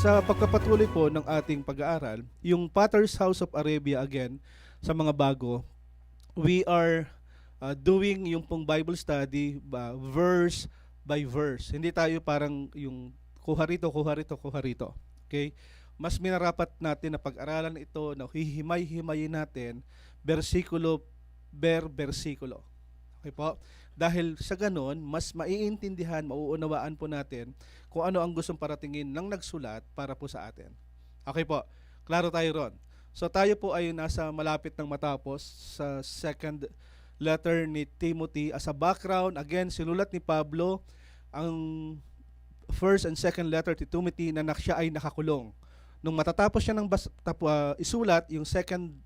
Sa pagpapatuloy po ng ating pag-aaral, yung Potter's House of Arabia again, sa mga bago, we are doing yung pong Bible study verse by verse. Hindi tayo parang yung kuha rito, kuha rito, kuha rito. Okay? Mas minarapat natin na pag-aralan ito na hihimay-himayin natin bersikulo ber bersikulo. Okay po? Dahil sa ganon, mas maiintindihan, mauunawaan po natin kung ano ang gustong paratingin ng nagsulat para po sa atin. Okay po, klaro tayo ron. So tayo po ay nasa malapit ng matapos sa second letter ni Timothy. As a background, again, sinulat ni Pablo ang first and second letter to Timothy na siya ay nakakulong. Nung matatapos siya ng isulat, yung second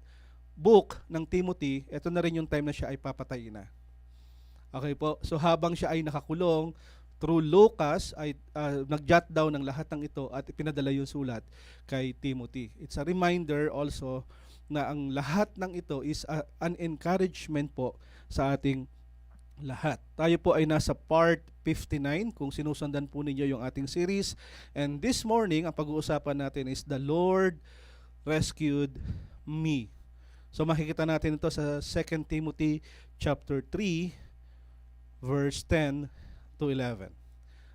book ng Timothy, ito na rin yung time na siya ay papatayin na. Okay po, so habang siya ay nakakulong, through Lucas ay nag-jot down ng lahat ng ito at ipinadala yung sulat kay Timothy. It's a reminder also na ang lahat ng ito is an encouragement po sa ating lahat. Tayo po ay nasa part 59 kung sinusundan po ninyo yung ating series. And this morning, ang pag-uusapan natin is The Lord Rescued Me. So makikita natin ito sa 2 Timothy chapter 3 verse 10 to 11.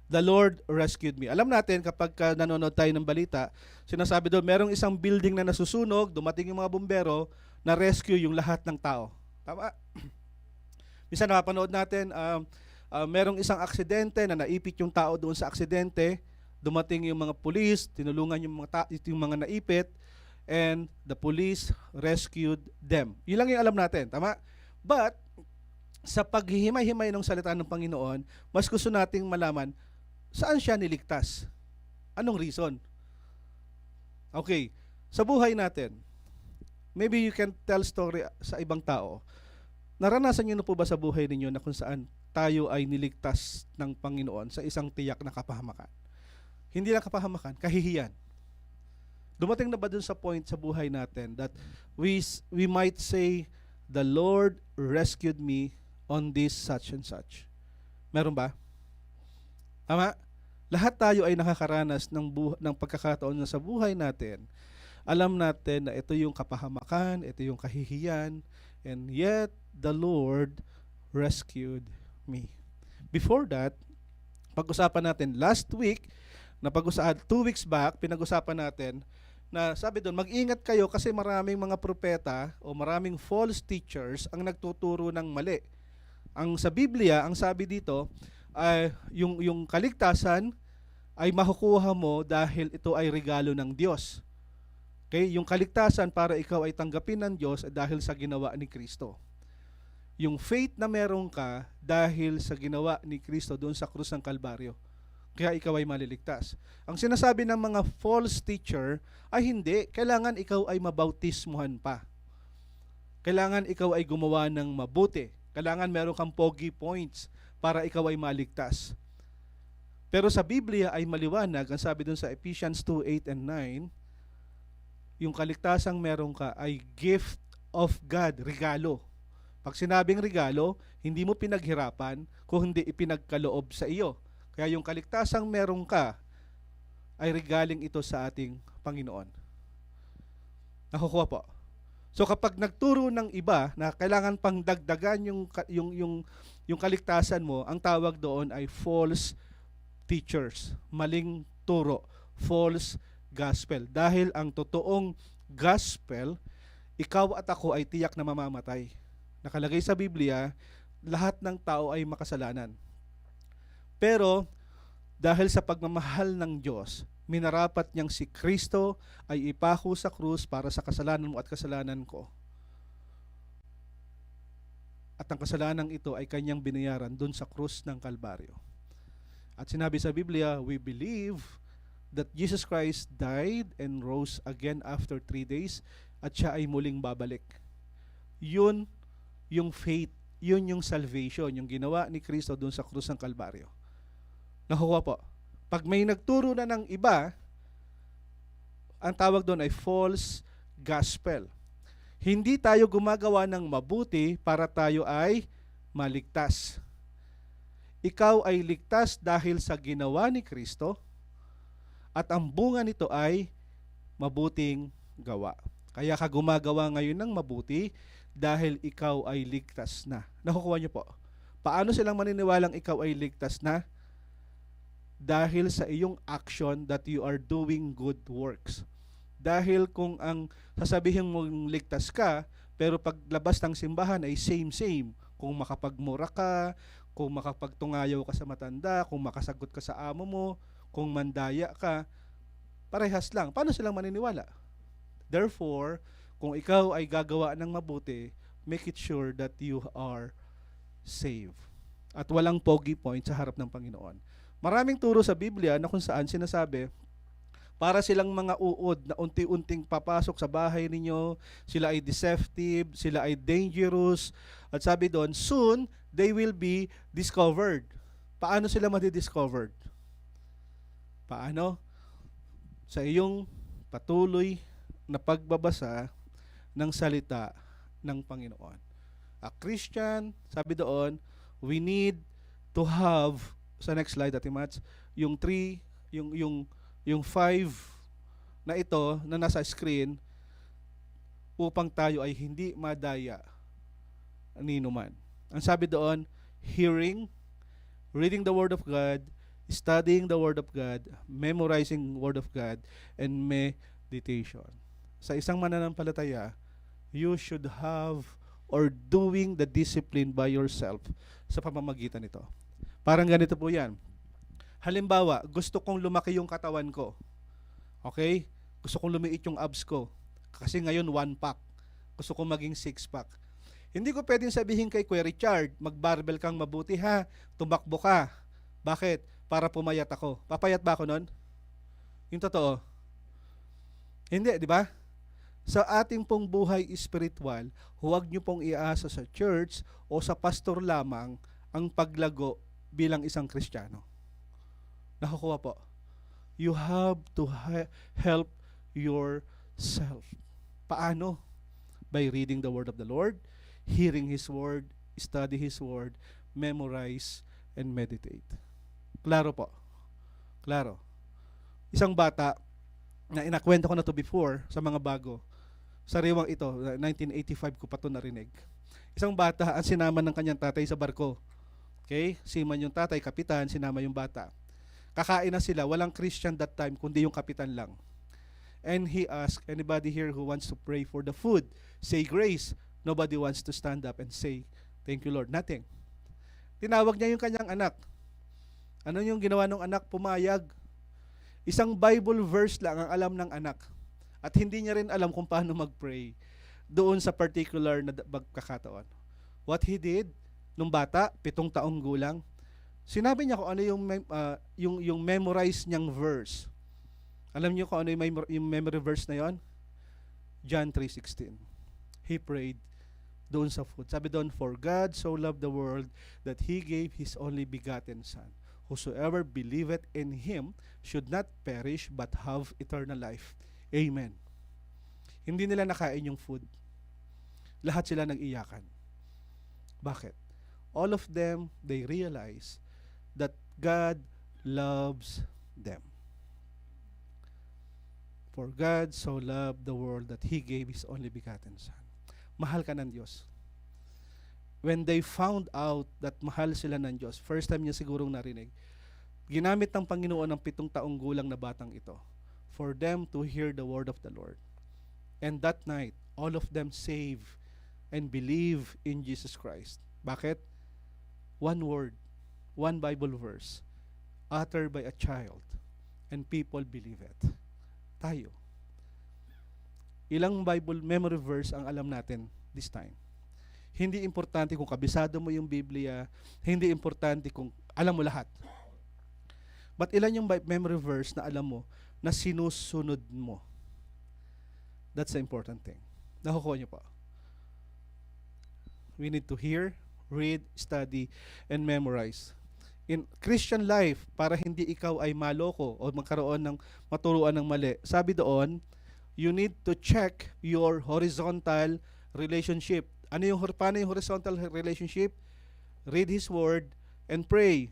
The Lord rescued me. Alam natin kapag nanonood tayo ng balita, sinasabi doon, merong isang building na nasusunog, dumating yung mga bumbero, na rescue yung lahat ng tao. Tama? Minsan napapanood natin, merong isang aksidente na naipit yung tao doon sa aksidente, dumating yung mga pulis, tinulungan yung mga naipit, and the police rescued them. Yun lang yung alam natin. Tama? But, sa paghihimay-himay ng salita ng Panginoon, mas gusto nating malaman saan siya niligtas. Anong reason? Okay, sa buhay natin, maybe you can tell story sa ibang tao. Naranasan niyo na po ba sa buhay ninyo na kung saan tayo ay niligtas ng Panginoon sa isang tiyak na kapahamakan? Hindi lang kapahamakan, kahihiyan. Dumating na ba dun sa point sa buhay natin that we might say, the Lord rescued me on this such and such? Meron ba? Tama? Lahat tayo ay nakakaranas ng pagkakataon na sa buhay natin. Alam natin na ito yung kapahamakan, ito yung kahihiyan, and yet the Lord rescued me. Before that, pag-usapan natin last week, 2 weeks back, pinag-usapan natin na sabi doon, mag-ingat kayo kasi maraming mga propeta o maraming false teachers ang nagtuturo ng mali. Ang sa Biblia, ang sabi dito, yung kaligtasan ay makukuha mo dahil ito ay regalo ng Diyos. Okay? Yung kaligtasan para ikaw ay tanggapin ng Diyos dahil sa ginawa ni Kristo. Yung faith na meron ka dahil sa ginawa ni Kristo doon sa krus ng Kalbaryo. Kaya ikaw ay maliligtas. Ang sinasabi ng mga false teacher ay hindi, kailangan ikaw ay mabautismuhan pa. Kailangan ikaw ay gumawa ng mabuti. Kailangan meron kang pogi points para ikaw ay maligtas. Pero sa Biblia ay maliwanag, ang sabi dun sa Ephesians 2:8 and 9, yung kaligtasang meron ka ay gift of God, regalo. Pag sinabing regalo, hindi mo pinaghirapan kung hindi ipinagkaloob sa iyo. Kaya yung kaligtasang meron ka ay regaling ito sa ating Panginoon. Nakukuha po. So kapag nagturo ng iba na kailangan pang dagdagan yung kaligtasan mo, ang tawag doon ay false teachers, maling turo, false gospel. Dahil ang totoong gospel, ikaw at ako ay tiyak na mamamatay. Nakalagay sa Biblia, lahat ng tao ay makasalanan. Pero dahil sa pagmamahal ng Diyos, minarapat niyang si Kristo ay ipako sa krus para sa kasalanan mo at kasalanan ko. At ang kasalanan ito ay kanyang binayaran dun sa krus ng Kalbaryo. At sinabi sa Biblia, we believe that Jesus Christ died and rose again after 3 days at siya ay muling babalik. Yun yung faith, yun yung salvation, yung ginawa ni Kristo dun sa krus ng Kalbaryo. Nakuha po. Pag may nagturo na ng iba, ang tawag doon ay false gospel. Hindi tayo gumagawa ng mabuti para tayo ay maligtas. Ikaw ay ligtas dahil sa ginawa ni Kristo At ang bunga nito ay mabuting gawa. Kaya ka gumagawa ngayon ng mabuti dahil ikaw ay ligtas na. Nakukuha niyo po. Paano silang maniniwalang ikaw ay ligtas na? Dahil sa iyong action that you are doing good works. Dahil kung ang sasabihin mong ligtas ka, pero paglabas ng simbahan ay same-same. Kung makapagmura ka, kung makapagtungayaw ka sa matanda, kung makasagot ka sa amo mo, kung mandaya ka, parehas lang. Paano silang maniniwala? Therefore, kung ikaw ay gagawa ng mabuti, make it sure that you are saved. At walang pogi point sa harap ng Panginoon. Maraming turo sa Biblia na kung saan sinasabi, para silang mga uod na unti-unting papasok sa bahay ninyo, sila ay deceptive, sila ay dangerous, at sabi doon, soon, they will be discovered. Paano sila madi-discovered? Paano? Sa iyong patuloy na pagbabasa ng salita ng Panginoon. A Christian, sabi doon, we need to have, sa next slide, Ate Mats, yung 5 na ito na nasa screen upang tayo ay hindi madaya ninuman. Ang sabi doon, hearing, reading the Word of God, studying the Word of God, memorizing Word of God, and meditation. Sa isang mananampalataya, you should have or doing the discipline by yourself sa pamamagitan nito. Parang ganito po yan. Halimbawa, gusto kong lumaki yung katawan ko. Okay? Gusto kong lumiit yung abs ko. Kasi ngayon 1 pack. Gusto kong maging 6 pack. Hindi ko pwedeng sabihin kay Kuya Richard, mag-barbell kang mabuti ha, tumakbo ka. Bakit? Para pumayat ako. Papayat ba ako nun? Yung totoo. Hindi, di ba? Sa ating pong buhay espiritual, huwag nyo pong iasa sa church o sa pastor lamang ang paglago bilang isang Kristiyano. Nakukuha po. You have to help yourself. Paano? By reading the Word of the Lord, hearing His Word, study His Word, memorize, and meditate. Klaro po. Klaro. Isang bata, na inakwento ko na to before sa mga bago, sariwang ito, 1985 ko pa to narinig. Isang bata ang sinama ng kanyang tatay sa barko. Okay? Seaman yung tatay, kapitan, sinama yung bata. Kakain na sila, walang Christian that time, kundi yung kapitan lang. And he asked, anybody here who wants to pray for the food, say grace. Nobody wants to stand up and say, thank you Lord. Nothing. Tinawag niya yung kanyang anak. Ano yung ginawa ng anak? Pumayag. Isang Bible verse lang ang alam ng anak. At hindi niya rin alam kung paano mag-pray doon sa particular na pagkakataon. What he did, nung bata, 7 taong gulang, sinabi niya kung ano yung memorize niyang verse. Alam niyo kung ano yung memory verse na yon? John 3:16. He prayed doon sa food. Sabi doon, for God so loved the world that He gave His only begotten Son. Whosoever believeth in Him should not perish but have eternal life. Amen. Hindi nila nakain yung food. Lahat sila nag-iyakan. Bakit? All of them, they realize that God loves them. For God so loved the world that He gave His only begotten Son. Mahal ka ng Diyos. When they found out that mahal sila ng Diyos, first time niya sigurong narinig, ginamit ng Panginoon ng 7 taong gulang na batang ito for them to hear the word of the Lord. And that night, all of them saved and believe in Jesus Christ. Bakit? One word, one Bible verse, uttered by a child, and people believe it. Tayo. Ilang Bible memory verse ang alam natin this time? Hindi importante kung kabisado mo yung Biblia, hindi importante kung alam mo lahat. But ilan yung memory verse na alam mo na sinusunod mo? That's the important thing. Nakukuha niyo pa. We need to hear, read, study, and memorize. In Christian life, para hindi ikaw ay maloko o magkaroon ng maturuan ng mali, sabi doon, you need to check your horizontal relationship. Paano yung horizontal relationship? Read His Word and pray.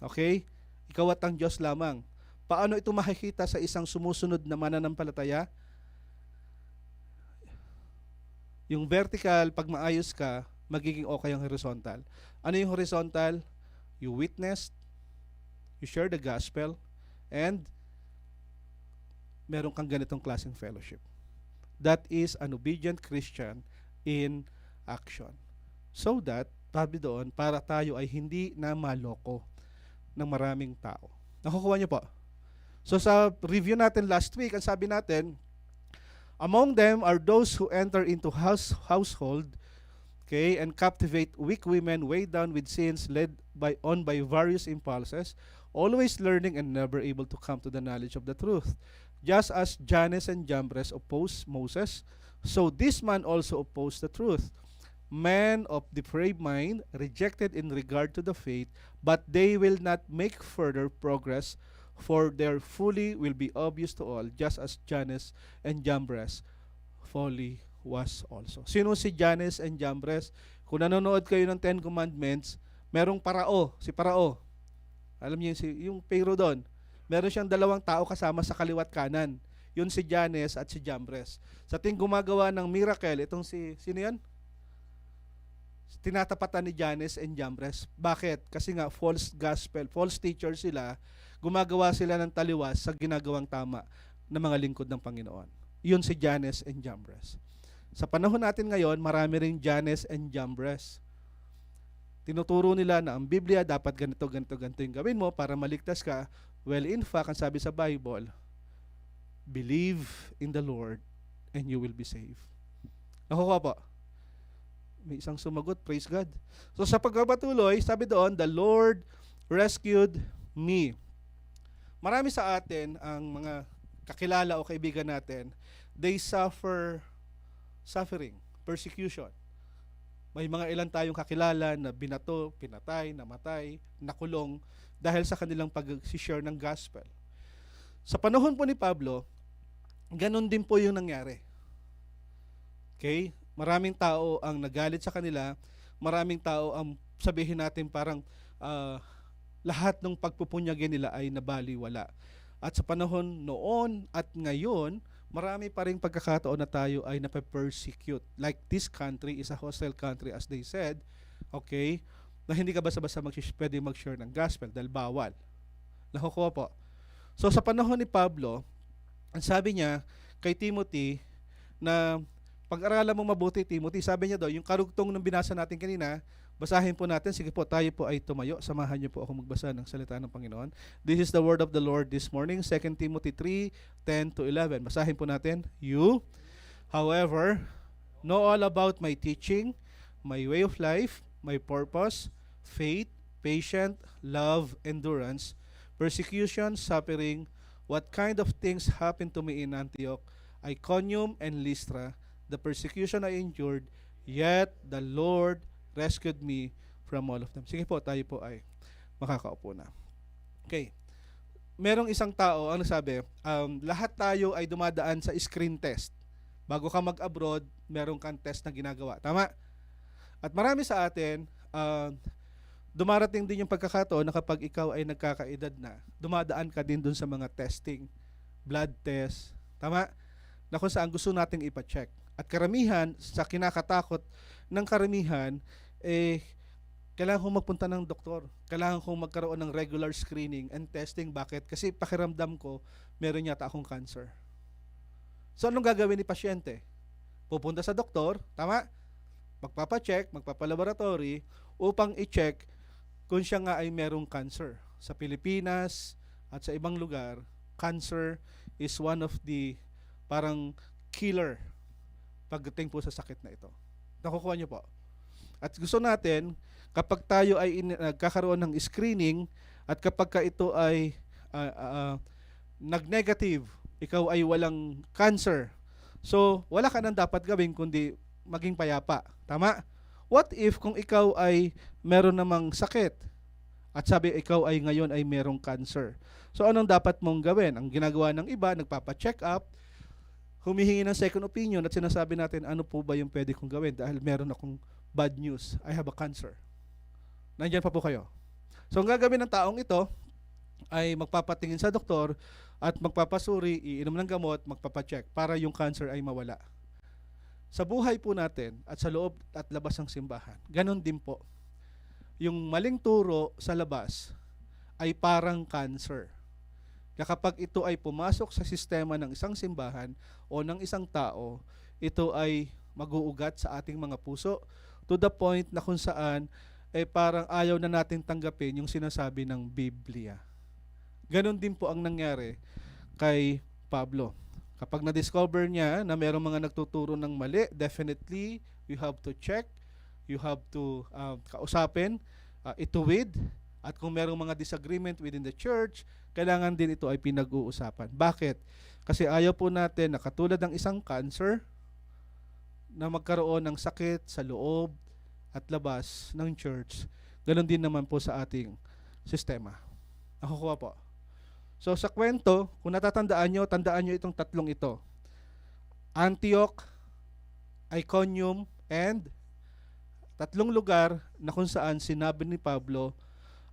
Okay? Ikaw at ang Diyos lamang. Paano ito makikita sa isang sumusunod na mananampalataya? Yung vertical, pag maayos ka, magiging okay ang horizontal. Ano yung horizontal? You witnessed, you share the gospel, and meron kang ganitong klaseng fellowship. That is an obedient Christian in action. So that, sabi doon, para tayo ay hindi na maloko ng maraming tao. Nakukuha niyo po? So sa review natin last week, ang sabi natin, among them are those who enter into household, okay, and captivate weak women weighed down with sins, led on by various impulses, always learning and never able to come to the knowledge of the truth. Just as Jannes and Jambres opposed Moses, so this man also opposed the truth. Men of depraved mind, rejected in regard to the faith, but they will not make further progress, for their folly will be obvious to all, just as Jannes and Jambres folly was also. Sino si Jannes and Jambres? Kung nanonood kayo ng Ten Commandments, merong Parao, si Parao. Alam niyo yung Pharaoh doon. Meron siyang dalawang tao kasama sa kaliwat kanan. Yun si Jannes at si Jambres. Sa ting gumagawa ng miracle, itong sino yan? Tinatapatan ni Jannes and Jambres. Bakit? Kasi nga false gospel, false teacher sila, gumagawa sila ng taliwas sa ginagawang tama ng mga lingkod ng Panginoon. Yun si Jannes and Jambres. Sa panahon natin ngayon, marami ring Jannes and Jambres. Tinuturo nila na ang Biblia dapat ganito yung gawin mo para maligtas ka. Well, in fact, ang sabi sa Bible, believe in the Lord and you will be saved. Nakukuha po? May isang sumagot, praise God. So sa pagpapatuloy, sabi doon, the Lord rescued me. Marami sa atin, ang mga kakilala o kaibigan natin, they suffering, persecution. May mga ilan tayong kakilala na binato, pinatay, namatay, nakulong dahil sa kanilang pag-share ng gospel. Sa panahon po ni Pablo, ganun din po yung nangyari. Okay? Maraming tao ang nagalit sa kanila, maraming tao ang sabihin natin parang lahat ng pagpupunyagin nila ay nabaliwala. At sa panahon noon at ngayon, marami pa ring pagkakataon na tayo ay nape-persecute. Like this country is a hostile country as they said, okay, na hindi ka basta-basta pwede mag-share ng gospel dahil bawal. Nakukuha po. So sa panahon ni Pablo, ang sabi niya kay Timothy na pag-aralan mo mabuti, Timothy, sabi niya daw, yung karugtong ng binasa natin kanina, basahin po natin. Sige po, tayo po ay tumayo. Samahan niyo po ako magbasa ng salita ng Panginoon. This is the word of the Lord this morning, 2 Timothy 3:10-11. Basahin po natin. You, however, know all about my teaching, my way of life, my purpose, faith, patience, love, endurance, persecution, suffering, what kind of things happened to me in Antioch, Iconium, and Lystra, the persecution I endured, yet the Lord rescued me from all of them. Sige po, tayo po ay makakaupo na. Okay. Merong isang tao ang nagsabi, lahat tayo ay dumadaan sa screen test. Bago ka mag-abroad, merong kang test na ginagawa. Tama? At marami sa atin, dumarating din yung pagkakataon na kapag ikaw ay nagkakaedad na, dumadaan ka din dun sa mga testing, blood test. Tama? Na kung saan gusto nating ipacheck. At karamihan, sa kinakatakot ng karamihan, kailangan kong magpunta ng doktor. Kailangan kong magkaroon ng regular screening and testing. Bakit? Kasi pakiramdam ko, meron yata akong cancer. So, anong gagawin ni pasyente? Pupunta sa doktor, tama? Magpapacheck, magpapalaboratory, upang i-check kung siya nga ay merong cancer. Sa Pilipinas at sa ibang lugar, cancer is one of the parang killer pagdating po sa sakit na ito. Nakukuha niyo po. At gusto natin, kapag tayo ay nagkakaroon ng screening at kapag ka ito ay nag-negative, ikaw ay walang cancer. So, wala ka nang dapat gawin kundi maging payapa. Tama? What if kung ikaw ay meron namang sakit at sabi ikaw ay ngayon ay merong cancer? So, anong dapat mong gawin? Ang ginagawa ng iba, nagpapa-check up, humihingi ng second opinion at sinasabi natin, ano po ba yung pwede kong gawin dahil meron akong bad news. I have a cancer. Nandiyan pa po kayo. So, ang gagawin ng taong ito, ay magpapatingin sa doktor at magpapasuri, iinom ng gamot, magpapacheck para yung cancer ay mawala. Sa buhay po natin at sa loob at labas ng simbahan, ganun din po. Yung maling turo sa labas ay parang cancer. Kaya kapag ito ay pumasok sa sistema ng isang simbahan o ng isang tao, ito ay mag-uugat sa ating mga puso to the point na kung saan parang ayaw na natin tanggapin yung sinasabi ng Biblia. Ganon din po ang nangyari kay Pablo. Kapag na-discover niya na mayroong mga nagtuturo ng mali, definitely you have to check, you have to kausapin, ituwid, at kung mayroong mga disagreement within the church, kailangan din ito ay pinag-uusapan. Bakit? Kasi ayaw po natin na katulad ng isang cancer na magkaroon ng sakit sa loob at labas ng church, ganon din naman po sa ating sistema. Nakukuha po. So sa kwento, kung natatandaan nyo, tandaan nyo itong tatlong ito. Antioch, Iconium, and tatlong lugar na kung saan sinabi ni Pablo,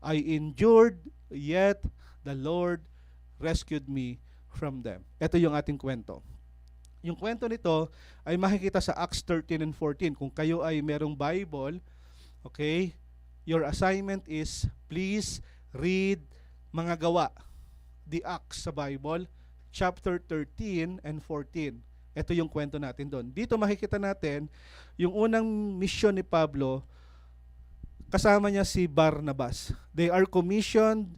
I endured, yet the Lord rescued me from them. Ito yung ating kwento. Yung kwento nito ay makikita sa Acts 13 and 14. Kung kayo ay merong Bible, okay, your assignment is please read mga gawa. The Acts sa Bible, chapter 13 and 14. Ito yung kwento natin doon. Dito makikita natin yung unang mission ni Pablo, kasama niya si Barnabas. They are commissioned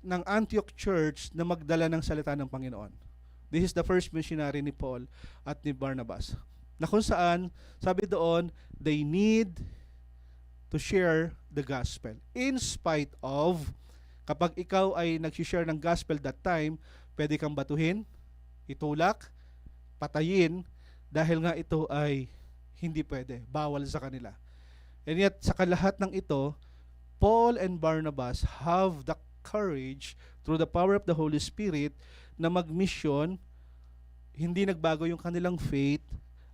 ng Antioch Church na magdala ng salita ng Panginoon. This is the first missionary ni Paul at ni Barnabas. Na kung saan, sabi doon, they need to share the gospel. In spite of, kapag ikaw ay nag-share ng gospel that time, pwede kang batuhin, itulak, patayin, dahil nga ito ay hindi pwede, bawal sa kanila. And yet, sa kalahat ng ito, Paul and Barnabas have the courage, through the power of the Holy Spirit, na mag-mission, hindi nagbago yung kanilang faith,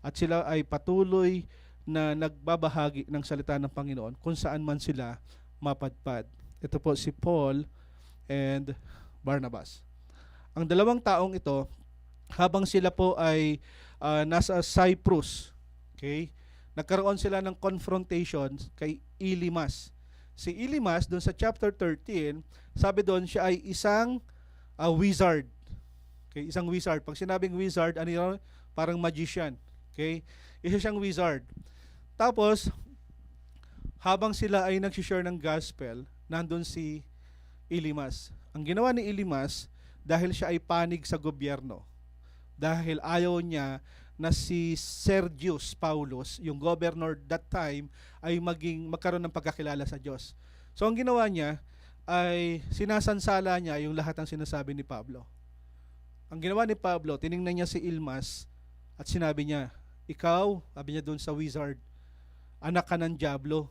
at sila ay patuloy na nagbabahagi ng salita ng Panginoon kung saan man sila mapadpad. Ito po si Paul and Barnabas. Ang dalawang taong ito, habang sila po ay nasa Cyprus, okay, nagkaroon sila ng confrontation kay Elymas. Si Elymas, doon sa chapter 13, sabi doon siya ay isang wizard. Okay, isang wizard. Pag sinabing wizard, ano yun? Parang magician. Okay? Isa siyang wizard. Tapos, habang sila ay nag-share ng gospel, nandun si Elymas. Ang ginawa ni Elymas, dahil siya ay panig sa gobyerno, dahil ayaw niya na si Sergius Paulus, yung governor that time, ay magkaroon ng pagkakilala sa Diyos. So ang ginawa niya ay sinasansala niya yung lahat ng sinasabi ni Pablo. Ang ginawa ni Pablo, tiningnan niya si Elymas at sinabi niya, ikaw, sabi niya doon sa wizard, anak ka ng dyablo,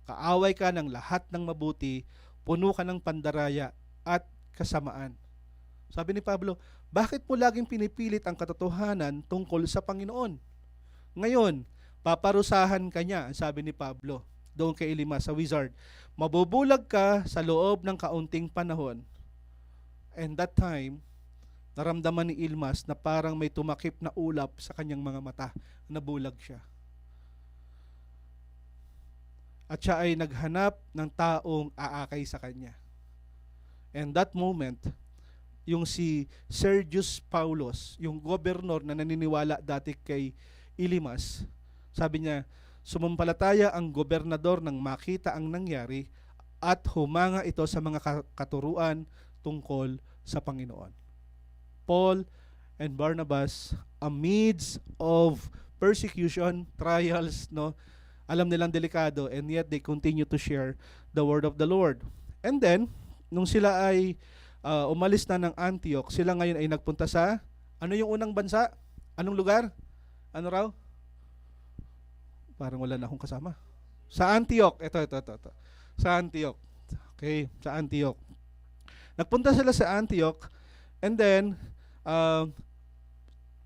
kaaway ka ng lahat ng mabuti, puno ka ng pandaraya at kasamaan. Sabi ni Pablo, bakit mo laging pinipilit ang katotohanan tungkol sa Panginoon? Ngayon, paparusahan ka niya, sabi ni Pablo, doon kay Elymas, sa wizard. Mabubulag ka sa loob ng kaunting panahon. And that time, naramdaman ni Elymas na parang may tumakip na ulap sa kanyang mga mata. Nabulag siya. At siya ay naghanap ng taong aakay sa kanya. And that moment, yung si Sergius Paulus, yung gobernador na naniniwala dati kay Elymas, sabi niya, sumampalataya ang gobernador nang makita ang nangyari at humanga ito sa mga katuruan tungkol sa Panginoon. Paul and Barnabas, amidst of persecution, trials, no, alam nilang delikado, and yet they continue to share the word of the Lord. And then, nung sila ay umalis na ng Antioch, sila ngayon ay nagpunta sa, ano yung unang bansa? Anong lugar? Ano raw? Parang wala na akong kasama. Sa Antioch. Ito. Sa Antioch. Okay, sa Antioch. Nagpunta sila sa Antioch, and then,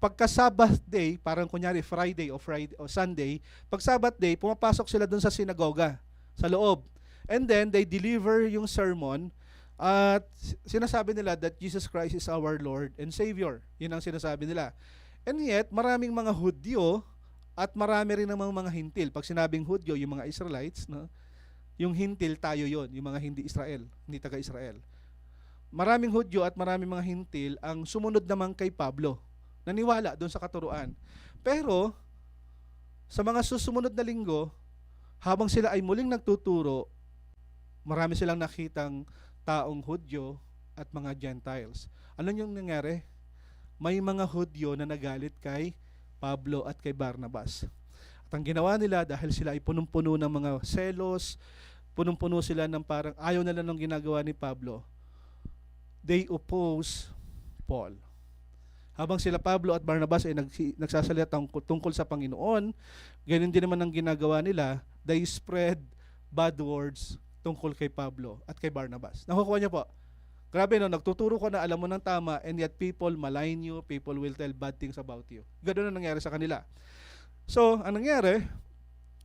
pagka Sabbath day, parang kunyari Friday o Sunday, pag Sabbath day, pumapasok sila dun sa sinagoga, sa loob. And then, they deliver yung sermon At sinasabi nila that Jesus Christ is our Lord and Savior. Yun ang sinasabi nila. And yet, maraming mga Hudyo at marami rin namang mga Hintil. Pag sinabing Hudyo, yung mga Israelites, no? Yung Hintil, tayo yon, yung mga hindi Israel, hindi taga-Israel. Maraming Hudyo at maraming mga Hintil ang sumunod naman kay Pablo. Naniwala doon sa katuruan. Pero, sa mga susunod na linggo, habang sila ay muling nagtuturo, marami silang nakitang taong Hudyo at mga Gentiles. Ano yung nangyari? May mga Hudyo na nagalit kay Pablo at kay Barnabas. At ang ginawa nila, dahil sila ay punong-puno ng mga selos, punong-puno sila ng parang ayaw nila ng ginagawa ni Pablo, they oppose Paul. Habang sila Pablo at Barnabas ay nagsasalita tungkol sa Panginoon, ganun din naman ang ginagawa nila, they spread bad words tungkol kay Pablo at kay Barnabas. Nakukuha niyo po? Grabe no, nagtuturo ko na alam mo ng tama, and yet people malign you, people will tell bad things about you. Ganun ang nangyari sa kanila. So, ang nangyari,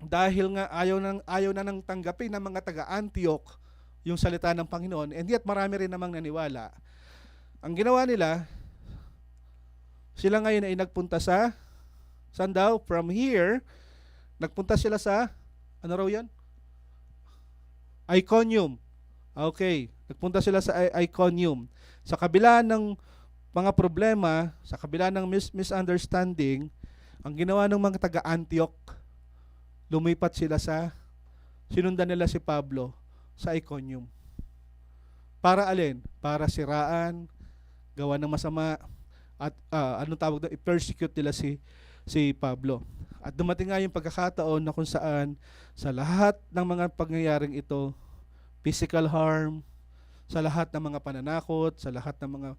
dahil nga ayaw na nang tanggapin ng mga taga-Antioch yung salita ng Panginoon, and yet marami rin namang naniwala, ang ginawa nila, sila ngayon ay nagpunta sa, saan daw? From here, nagpunta sila sa, ano raw yan? Iconium. Okay, nagpunta sila sa Iconium. Sa kabila ng mga problema, sa kabila ng misunderstanding, ang ginawa ng mga taga-Antioch, lumipat sila sinundan nila si Pablo sa Iconium. Para alin? Para siraan, gawa ng masama, at anong tawag doon? I-persecute nila si Pablo. At dumating nga yung pagkakataon na kung saan sa lahat ng mga pangyayaring ito, physical harm, sa lahat ng mga pananakot, sa lahat ng mga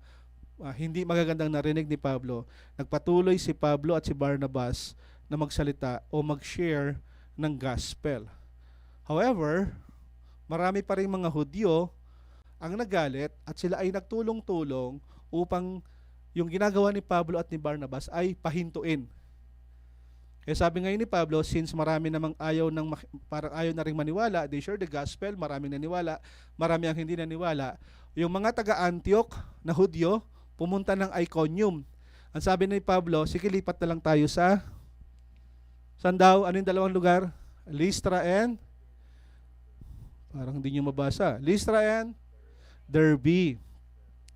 hindi magagandang narinig ni Pablo, nagpatuloy si Pablo at si Barnabas na magsalita o mag-share ng gospel. However, marami pa rin mga Hudyo ang nagalit at sila ay nagtulong-tulong upang yung ginagawa ni Pablo at ni Barnabas ay pahintuin. Kaya sabi ngayon ni Pablo, since marami namang parang ayaw na rin maniwala, they share the gospel, maraming naniwala, marami ang hindi naniwala. Yung mga taga-Antioch na Hudyo, pumunta ng Iconium. Ang sabi ni Pablo, sige lipat na lang tayo saan daw? Ano yung dalawang lugar? Lystra and, parang hindi nyo mabasa, Lystra and Derbe.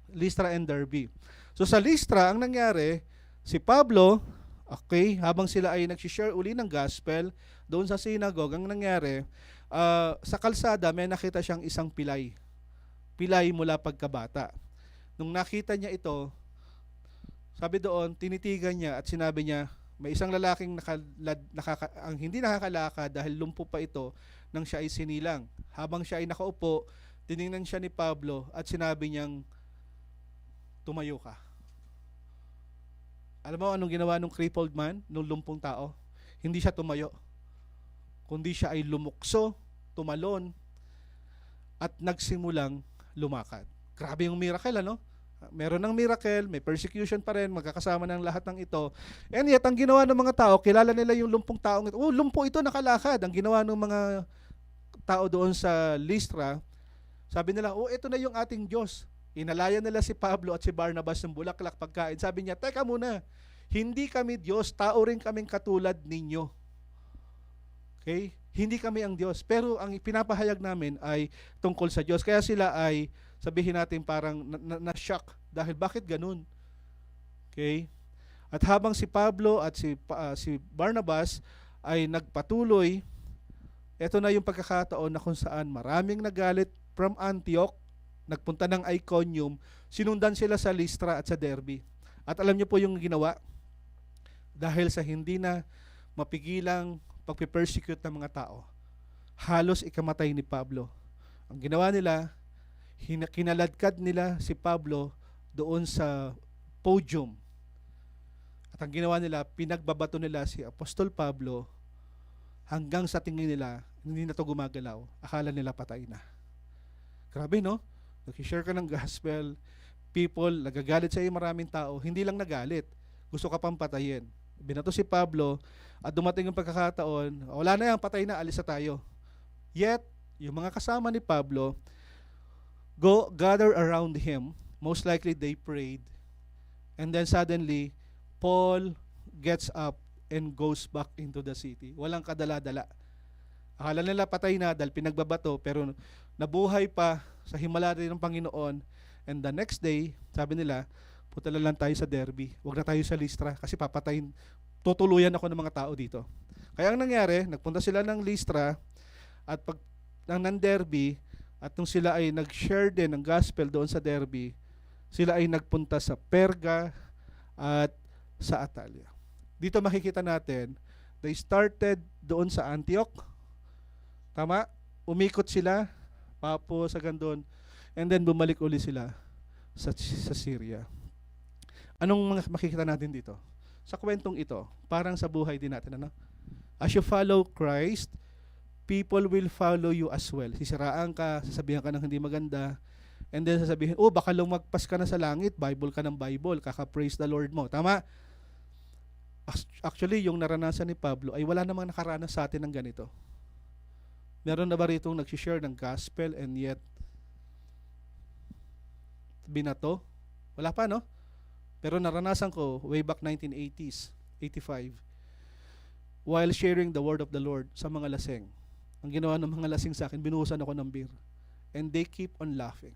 Lystra and Derbe. So sa Lystra, ang nangyari, si Pablo, okay, habang sila ay nag-share uli ng gospel doon sa synagogue, ang nangyari, sa kalsada may nakita siyang isang pilay. Pilay mula pagkabata. Nung nakita niya ito, sabi doon, tinitigan niya at sinabi niya, may isang lalaking ang hindi nakakalakad dahil lumpo pa ito nang siya ay sinilang. Habang siya ay nakaupo, tiningnan siya ni Pablo at sinabi niyang, tumayo ka. Alam mo anong ginawa ng crippled man, nung lumpong tao? Hindi siya tumayo, kundi siya ay lumukso, tumalon, at nagsimulang lumakad. Grabe yung miracle, ano? Meron ng miracle, may persecution pa rin, magkakasama ng lahat ng ito. And yet, ang ginawa ng mga tao, kilala nila yung lumpong taong ito. Oh, lumpo ito, nakalakad. Ang ginawa ng mga tao doon sa Lystra, sabi nila, oh, ito na yung ating Diyos. Inalayan nila si Pablo at si Barnabas ng bulaklak pagkain. Sabi niya, teka muna, hindi kami Diyos, tao rin kaming katulad ninyo. Okay? Hindi kami ang Diyos. Pero ang pinapahayag namin ay tungkol sa Diyos. Kaya sila ay, sabihin natin parang na-shock. Dahil bakit ganun? Okay? At habang si Pablo at si Barnabas ay nagpatuloy, ito na yung pagkakataon na kung saan maraming nagalit from Antioch, nagpunta ng Iconium, sinundan sila sa Lystra at sa Derbe. At alam niyo po yung ginawa? Dahil sa hindi na mapigilang pagpe-persecute ng mga tao, halos ikamatay ni Pablo. Ang ginawa nila, kinaladkad nila si Pablo doon sa podium. At ang ginawa nila, pinagbabato nila si Apostol Pablo hanggang sa tingin nila, hindi na to gumagalaw. Akala nila patay na. Grabe, no? Nag-share ka ng gospel, people, nagagalit sa iyo maraming tao, hindi lang nagalit, gusto ka pang patayin. Binato si Pablo at dumating yung pagkakataon, wala na yan, patay na, alis na tayo. Yet, yung mga kasama ni Pablo, go gather around him. Most likely they prayed. And then suddenly, Paul gets up and goes back into the city. Walang kadala-dala. Akala nila patay na dahil pinagbabato, pero nabuhay pa sa himala rin ng Panginoon. And the next day, sabi nila, punta na lang tayo sa Derbe. Huwag na tayo sa Listra kasi papatayin, tutuluyan ako ng mga tao dito. Kaya ang nangyari, nagpunta sila ng Listra at pag ng Derbe, at nung sila ay nag-share din ng gospel doon sa Derbe, sila ay nagpunta sa Perga at sa Atalia. Dito makikita natin, they started doon sa Antioch. Tama? Umikot sila, Papos, hanggang doon, and then bumalik uli sila sa Syria. Anong makikita natin dito? Sa kwentong ito, parang sa buhay din natin, ano? As you follow Christ, people will follow you as well. Sisiraan ka, sasabihan ka ng hindi maganda, and then sasabihin, oh, baka lumagpas ka na sa langit, Bible ka ng Bible, kaka-praise the Lord mo. Tama? Actually, yung naranasan ni Pablo ay wala namang nakaranas sa atin ng ganito. Meron na ba rito nag-share ng gospel and yet binato? Wala pa, no? Pero naranasan ko way back 1980s, 85, while sharing the word of the Lord sa mga lasing. Ang ginawa ng mga lasing sa akin, binuhusan ako ng beer. And they keep on laughing.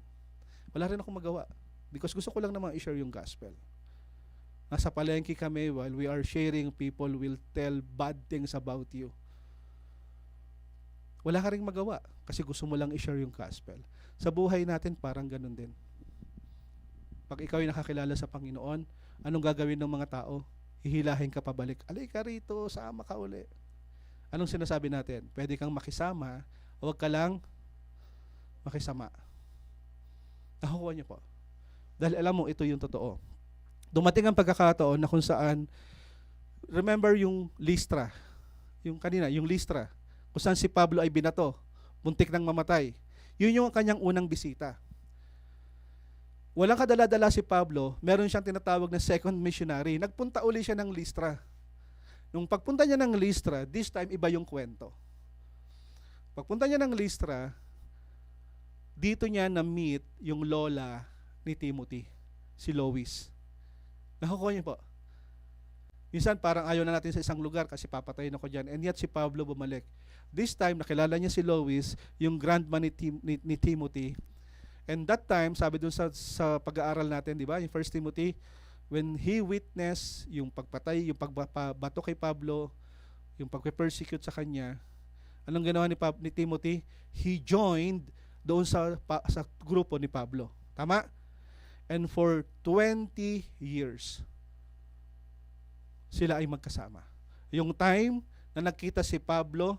Wala rin akong magawa because gusto ko lang naman i-share yung gospel. Nasa palengke kami, while we are sharing, people will tell bad things about you. Wala ka ring magawa kasi gusto mo lang i-share yung gospel. Sa buhay natin, parang ganun din. Pag ikaw ay nakakilala sa Panginoon, anong gagawin ng mga tao? Hihilahin ka pabalik. Alay ka rito, sama ka uli. Anong sinasabi natin? Pwede kang makisama, huwag ka lang makisama. Nakukuha niyo po. Dahil alam mo, ito yung totoo. Dumating ang pagkakataon na kung saan, remember yung Listra, yung kanina, yung Listra, kung saan si Pablo ay binato, muntik nang mamatay. Yun yung kanyang unang bisita. Walang kadala-dala si Pablo, meron siyang tinatawag na second missionary. Nagpunta uli siya ng Listra. Nung pagpunta niya ng Listra, this time iba yung kwento. Pagpunta niya ng Listra, dito niya na-meet yung lola ni Timothy, si Lois. Nakukuha niyo po. Minsan parang ayaw na natin sa isang lugar kasi papatayin ako dyan. And yet si Pablo bumalik. This time, nakilala niya si Lois, yung grandma ni Timothy. And that time, sabi dun sa pag-aaral natin, di ba? Yung 1 Timothy, when he witnessed yung pagpatay, yung pagbato kay Pablo, yung pagpe-persecute sa kanya, anong ginawa ni Timothy? He joined doon sa grupo ni Pablo. Tama? And for 20 years, sila ay magkasama. Yung time na nagkita si Pablo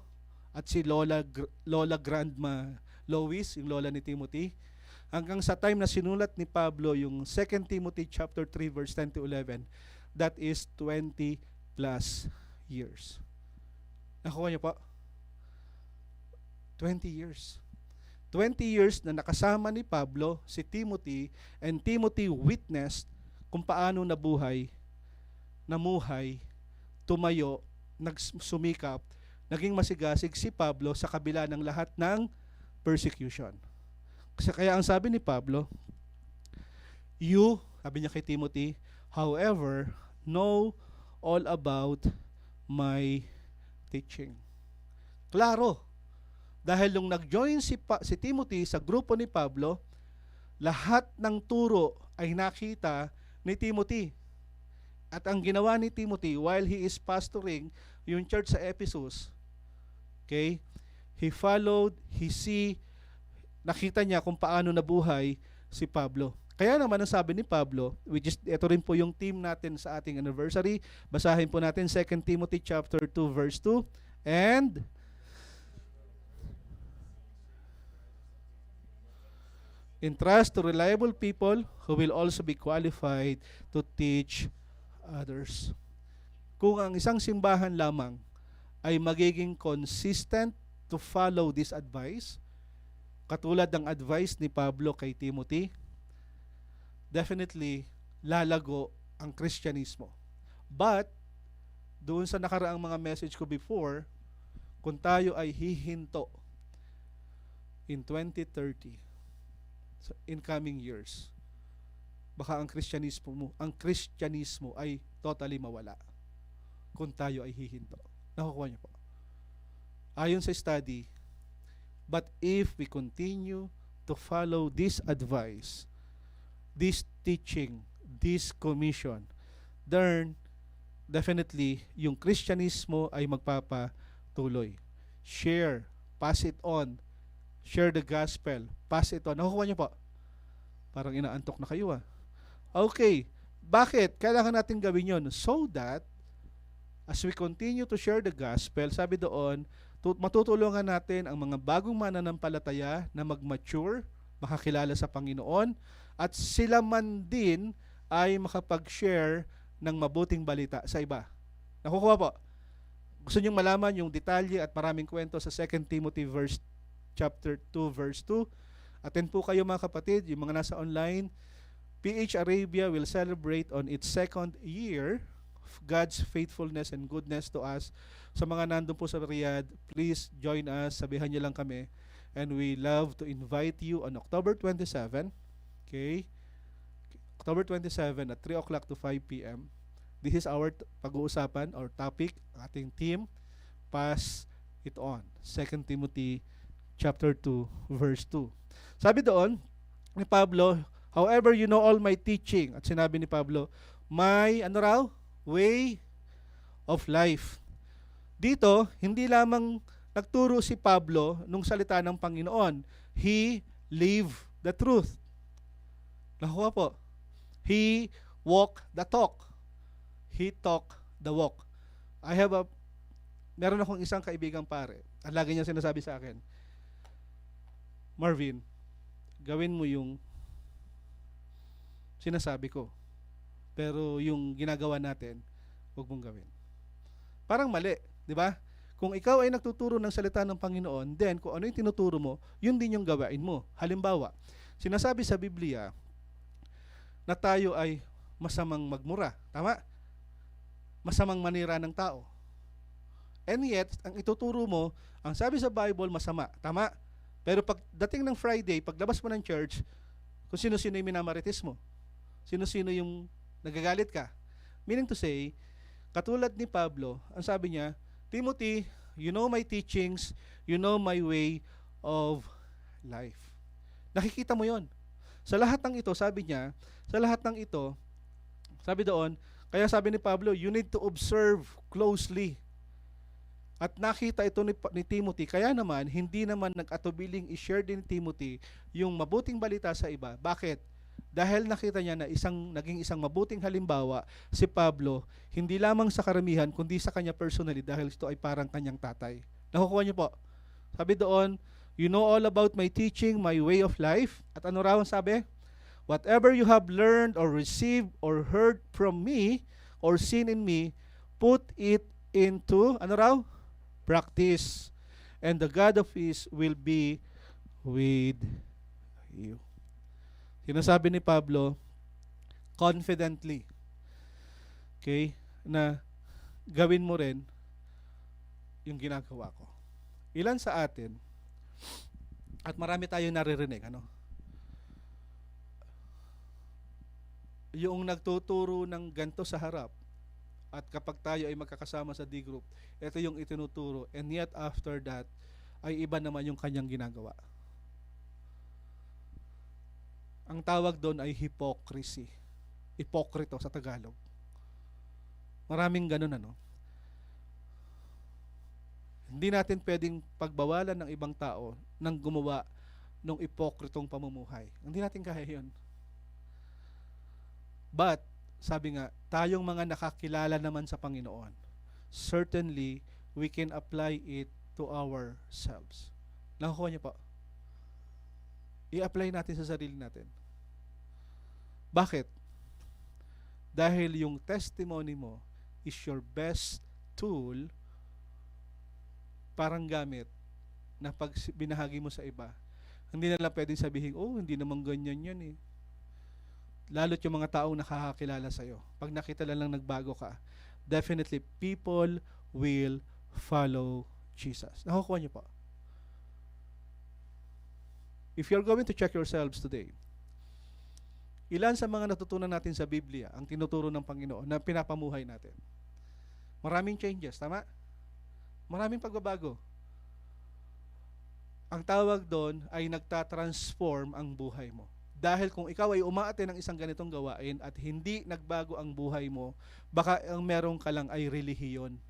at si Lola Grandma Lois, yung lola ni Timothy, hanggang sa time na sinulat ni Pablo yung 2 Timothy chapter 3 verse 10 to 11, that is 20 plus years. Nakuha niyo po? 20 years. 20 years na nakasama ni Pablo si Timothy, and Timothy witnessed kung paano namuhay, tumayo, nagsumikap, naging masigasig si Pablo sa kabila ng lahat ng persecution. Kasi kaya ang sabi ni Pablo, you, sabi niya kay Timothy, however, know all about my teaching. Klaro. Dahil nung nag-join si Timothy sa grupo ni Pablo, lahat ng turo ay nakita ni Timothy. At ang ginawa ni Timothy while he is pastoring yung church sa Ephesus, okay, he followed, nakita niya kung paano nabuhay si Pablo. Kaya naman ang sabi ni Pablo, which is, ito rin po yung theme natin sa ating anniversary, basahin po natin 2 Timothy chapter 2 verse 2, and entrust to reliable people who will also be qualified to teach others. Kung ang isang simbahan lamang ay magiging consistent to follow this advice, katulad ng advice ni Pablo kay Timothy, definitely lalago ang Kristyanismo. But doon sa nakaraang mga message ko before, kung tayo ay hihinto in 2030, in coming years, baka ang Kristyanismo ay totally mawala kung tayo ay hihinto. Nakukuha niyo po. Ayon sa study, but if we continue to follow this advice, this teaching, this commission, then definitely yung Kristyanismo ay magpapatuloy. Share, pass it on, share the gospel, pass it on. Nakukuha niyo po? Parang inaantok na kayo ah. Okay, bakit? Kailangan natin gawin yon so that as we continue to share the gospel, sabi doon, matutulungan natin ang mga bagong mananampalataya na mag-mature, makakilala sa Panginoon, at sila man din ay makapag-share ng mabuting balita sa iba. Nakukuha po? Gusto niyong malaman yung detalye at maraming kwento sa 2 Timothy chapter 2 verse 2. Attend po kayo mga kapatid, yung mga nasa online. PH Arabia will celebrate on its 2nd year of God's faithfulness and goodness to us. Sa mga nandun po sa Riyadh, please join us, sabihan niyo lang kami. And we love to invite you on October 27, okay? October 27 at 3 o'clock to 5 p.m. This is our pag-uusapan, our topic, ating theme, pass it on. 2 Timothy chapter 2, verse 2. Sabi doon ni Pablo, however you know all my teaching, at sinabi ni Pablo, my, way of life. Dito, hindi lamang nagturo si Pablo nung salita ng Panginoon. He lived the truth. Nakuha po. He walked the talk. He talked the walk. Meron akong isang kaibigang pare. At lagi niya sinasabi sa akin, Marvin, gawin mo yung sinasabi ko. Pero yung ginagawa natin, huwag mong gawin. Parang mali, di ba? Kung ikaw ay nagtuturo ng salita ng Panginoon, then kung ano yung tinuturo mo, yun din yung gawain mo. Halimbawa, sinasabi sa Biblia na tayo ay masamang magmura. Tama? Masamang manira ng tao. And yet, ang ituturo mo, ang sabi sa Bible, masama. Tama? Pero pagdating ng Friday, paglabas mo ng church, kung sino-sino yung minamarites mo, sino-sino yung nagagalit ka. Meaning to say, katulad ni Pablo, ang sabi niya, Timothy, you know my teachings, you know my way of life. Nakikita mo yon. Sa lahat ng ito, sabi niya, sabi doon, kaya sabi ni Pablo, you need to observe closely. At nakita ito ni Timothy, kaya naman, hindi naman nag-atubiling i-share din ni Timothy yung mabuting balita sa iba. Bakit? Dahil nakita niya na naging isang mabuting halimbawa si Pablo, hindi lamang sa karamihan, kundi sa kanya personally, dahil ito ay parang kanyang tatay. Nakukuha niyo po? Sabi doon, you know all about my teaching, my way of life. At ano raw ang sabi? Whatever you have learned or received or heard from me or seen in me, put it into, practice. And the God of peace will be with you. Sinasabi ni Pablo, confidently, okay, na gawin mo rin yung ginagawa ko. Ilan sa atin, at marami tayong naririnig, yung nagtuturo ng ganto sa harap, at kapag tayo ay magkakasama sa D-group, ito yung itinuturo, and yet after that, ay iba naman yung kanyang ginagawa. Ang tawag doon ay hypocrisy. Hipokrito sa Tagalog. Maraming ganun, Hindi natin pwedeng pagbawalan ng ibang tao nang gumawa ng hipokritong pamumuhay. Hindi natin kaya yun. But, sabi nga, tayong mga nakakilala naman sa Panginoon, certainly, we can apply it to ourselves. Nakukuha niyo po? I-apply natin sa sarili natin. Bakit? Dahil yung testimony mo is your best tool parang gamit na pag binahagi mo sa iba. Hindi na lang pwedeng sabihin, hindi naman ganyan yan eh. Lalo't yung mga taong nakakakilala sa'yo. Pag nakita lang nagbago ka, definitely people will follow Jesus. Nakukuha niyo po? If you're going to check yourselves today, ilan sa mga natutunan natin sa Biblia ang tinuturo ng Panginoon na pinapamuhay natin? Maraming changes, tama? Maraming pagbabago. Ang tawag doon ay nagtatransform ang buhay mo. Dahil kung ikaw ay umaate ng isang ganitong gawain at hindi nagbago ang buhay mo, baka ang meron ka lang ay relihiyon.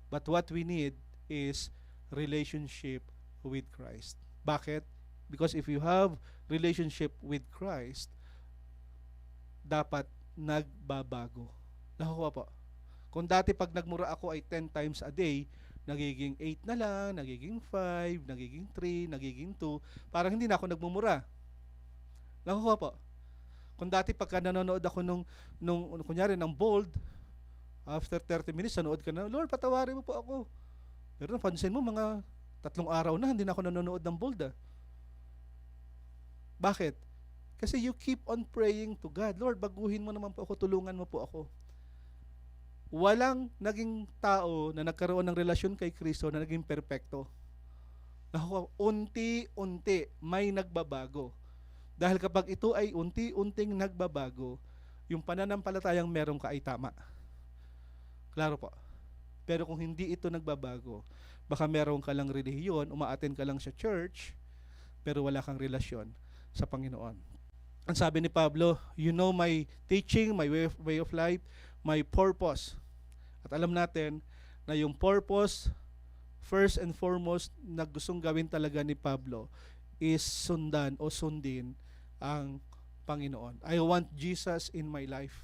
But what we need is relationship with Christ. Bakit? Because if you have relationship with Christ, dapat nagbabago. Nakukuha po. Kung dati pag nagmura ako ay 10 times a day, nagiging 8 na lang, nagiging 5, nagiging 3, nagiging 2, parang hindi na ako nagmumura. Nakukuha po. Kung dati pagka nanonood ako nung kunyari ng Bold, after 30 minutes, nanood ka na, Lord, patawarin mo po ako. Pero napansin mo, mga 3 araw na, hindi na ako nanonood ng Bold. Bakit? Kasi you keep on praying to God. Lord, baguhin mo naman po ako, tulungan mo po ako. Walang naging tao na nagkaroon ng relasyon kay Kristo na naging perpekto. Unti-unti may nagbabago. Dahil kapag ito ay unti-unting nagbabago, yung pananampalatayang meron ka ay tama. Klaro po. Pero kung hindi ito nagbabago, baka meron ka lang relihiyon, umaattend ka lang sa church, pero wala kang relasyon sa Panginoon. Ang sabi ni Pablo, you know my teaching, my way of life, my purpose. At alam natin na yung purpose, first and foremost, na gustong gawin talaga ni Pablo is sundan o sundin ang Panginoon. I want Jesus in my life.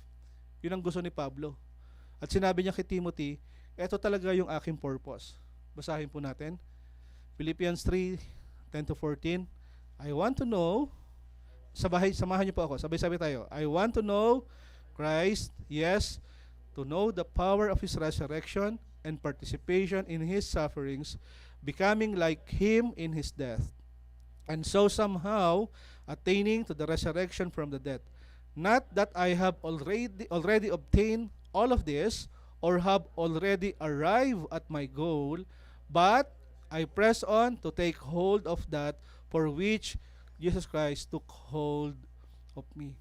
Yun ang gusto ni Pablo. At sinabi niya kay Timothy, ito talaga yung aking purpose. Basahin po natin. Philippians 3:10-14. I want to know, samahan niyo po ako, sabay-sabay tayo. I want to know Christ, yes, to know the power of His resurrection and participation in His sufferings, becoming like Him in His death, and so somehow attaining to the resurrection from the dead. Not that I have already obtained all of this, or have already arrived at my goal, but I press on to take hold of that for which Jesus Christ took hold of me.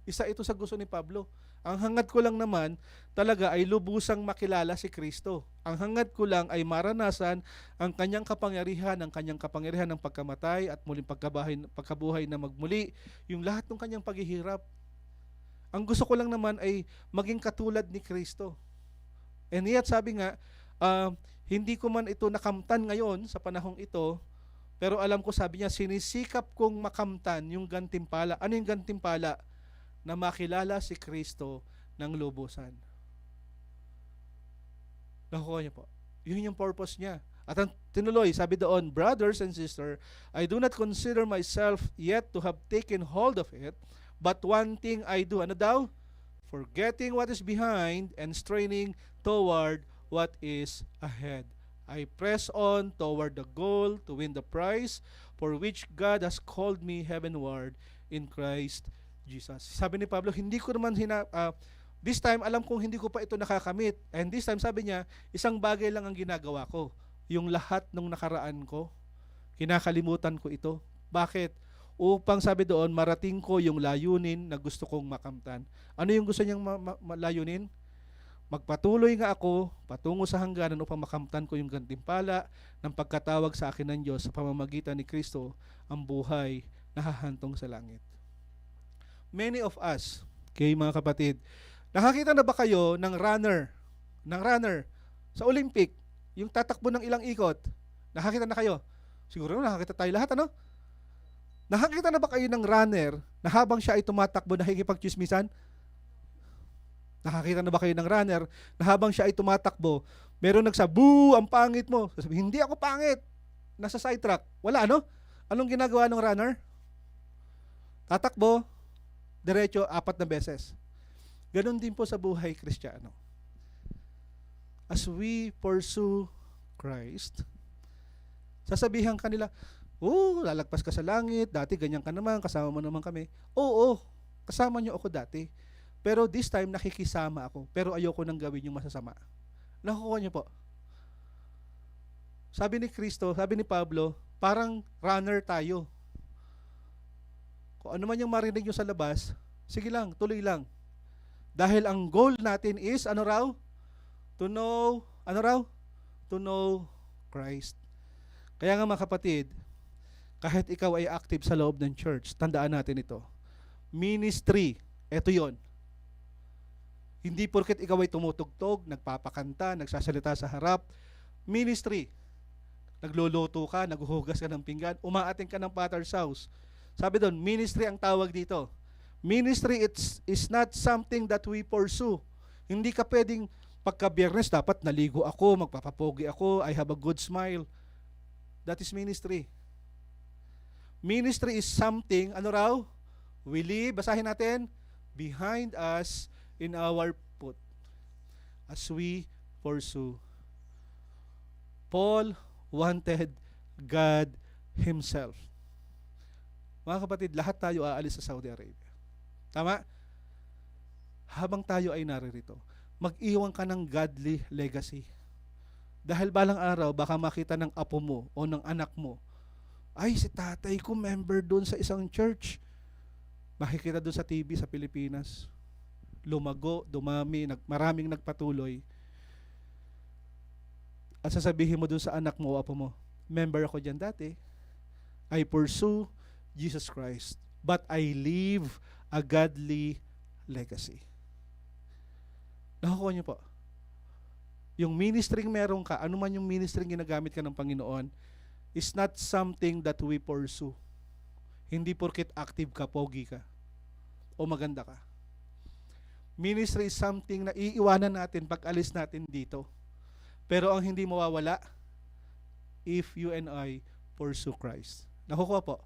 Isa ito sa gusto ni Pablo. Ang hangad ko lang naman talaga ay lubusang makilala si Kristo. Ang hangad ko lang ay maranasan ang kanyang kapangyarihan, ng pagkamatay at muling pagkabuhay na magmuli, yung lahat ng kanyang paghihirap. Ang gusto ko lang naman ay maging katulad ni Kristo. And yet sabi nga, hindi ko man ito nakamtan ngayon sa panahong ito, pero alam ko, sabi niya, sinisikap kong makamtan yung gantimpala. Ano yung gantimpala? Na makilala si Kristo ng lubusan. Nakuha niya po. Yun yung purpose niya. At ang tinuloy, sabi doon, brothers and sisters, I do not consider myself yet to have taken hold of it, but one thing I do. Ano daw? Forgetting what is behind and straining toward what is ahead. I press on toward the goal to win the prize for which God has called me heavenward in Christ Jesus. Sabi ni Pablo, hindi ko naman this time alam kong hindi ko pa ito nakakamit. And this time sabi niya, isang bagay lang ang ginagawa ko. Yung lahat ng nakaraan ko, kinakalimutan ko ito. Bakit? Upang sabi doon, marating ko yung layunin na gusto kong makamtan. Ano yung gusto niyang layunin? Magpatuloy nga ako patungo sa hangganan upang makamtan ko yung gantimpala ng pagkatawag sa akin ng Diyos sa pamamagitan ni Kristo, ang buhay na hahantong sa langit. Many of us, mga kapatid, nakakita na ba kayo ng runner sa Olympic, yung tatakbo ng ilang ikot? Nakakita na kayo? Siguro nakakita tayo lahat, ano? Nakakita na ba kayo ng runner na habang siya ay tumatakbo nakikipagchismisan? Nakakita na ba kayo ng runner na habang siya ay tumatakbo, meron boo, ang pangit mo. Sasabihin, hindi ako pangit. Nasa sidetrack. Wala, ano? Anong ginagawa ng runner? Tatakbo, diretso, 4 na beses. Ganon din po sa buhay Kristiyano. As we pursue Christ, sasabihan kanila, lalagpas ka sa langit, dati ganyan ka naman, kasama mo naman kami. Oo, kasama niyo ako dati. Pero this time, nakikisama ako. Pero ayoko nang gawin yung masasama. Nakukuha niyo po. Sabi ni Kristo, sabi ni Pablo, parang runner tayo. Kung ano man yung marinig nyo sa labas, sige lang, tuloy lang. Dahil ang goal natin is, ano raw? To know, ano raw? To know Christ. Kaya nga mga kapatid, kahit ikaw ay active sa loob ng church, tandaan natin ito. Ministry, eto yon. Hindi porket ikaw ay tumutugtog, nagpapakanta, nagsasalita sa harap. Ministry, nagluluto ka, naghuhugas ka ng pinggan, umaating ka ng Potter's house. Sabi doon, ministry ang tawag dito. Ministry is not something that we pursue. Hindi ka pwedeng pagka-Biyernes dapat naligo ako, magpapapogi ako, I have a good smile. That is ministry. Ministry is something, ano raw? We live, basahin natin, behind us in our foot as we pursue. Paul wanted God Himself. Mga kapatid, lahat tayo aalis sa Saudi Arabia. Tama? Habang tayo ay naririto, mag-iwan ka ng godly legacy. Dahil balang araw, baka makita ng apo mo o ng anak mo, ay, si tatay ko member doon sa isang church. Makikita doon sa TV sa Pilipinas. Lumago, dumami, maraming nagpatuloy. At sasabihin mo doon sa anak mo o apo mo, member ako dyan dati. I pursue Jesus Christ, but I leave a godly legacy. Nakukuha niyo po? Yung ministering meron ka, ano man yung ministering ginagamit ka ng Panginoon, is not something that we pursue. Hindi porket active ka, pogi ka, o maganda ka. Ministry is something na iiwanan natin pag alis natin dito. Pero ang hindi mawawala, if you and I pursue Christ. Nakukuha po?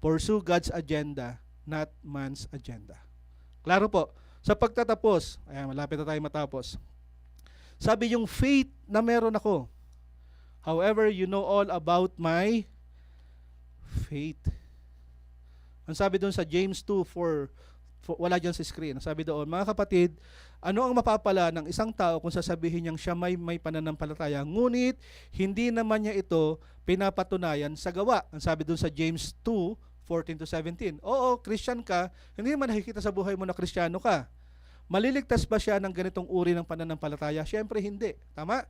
Pursue God's agenda, not man's agenda. Klaro po. Sa pagtatapos, ayan, malapit na tayo matapos. Sabi yung faith na meron ako. However, you know all about my faith. Ang sabi doon sa James 2:4, wala dyan sa screen. Ang sabi doon, mga kapatid, ano ang mapapala ng isang tao kung sasabihin niyang siya may pananampalataya, ngunit hindi naman niya ito pinapatunayan sa gawa. Ang sabi doon sa James 2:14-17, oo, Christian ka, hindi naman nakikita sa buhay mo na Kristiyano ka. Maliligtas ba siya ng ganitong uri ng pananampalataya? Siyempre hindi. Tama?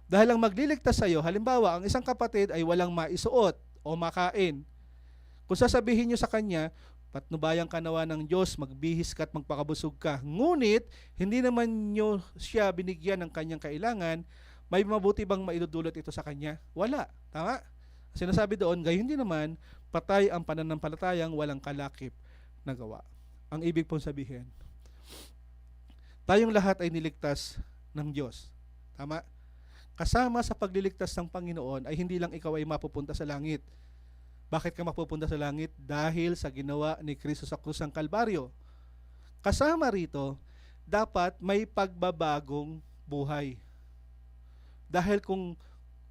Dahil ang magliligtas sa iyo, halimbawa, ang isang kapatid ay walang maisuot o makain. Kung sasabihin niyo sa kanya, patnubayan ka nawa ng Diyos, magbihis ka at magpakabusog ka. Ngunit, hindi naman niyo siya binigyan ng kanyang kailangan, may mabuti bang maidudulot ito sa kanya? Wala. Tama? Sinasabi doon, gayon din naman, patay ang pananampalatayang walang kalakip na gawa. Ang ibig pong sabihin, tayong lahat ay niligtas ng Diyos. Tama? Kasama sa pagliligtas ng Panginoon ay hindi lang ikaw ay mapupunta sa langit. Bakit ka mapupunta sa langit? Dahil sa ginawa ni Kristo sa krus ng Kalbaryo. Kasama rito, dapat may pagbabagong buhay. Dahil kung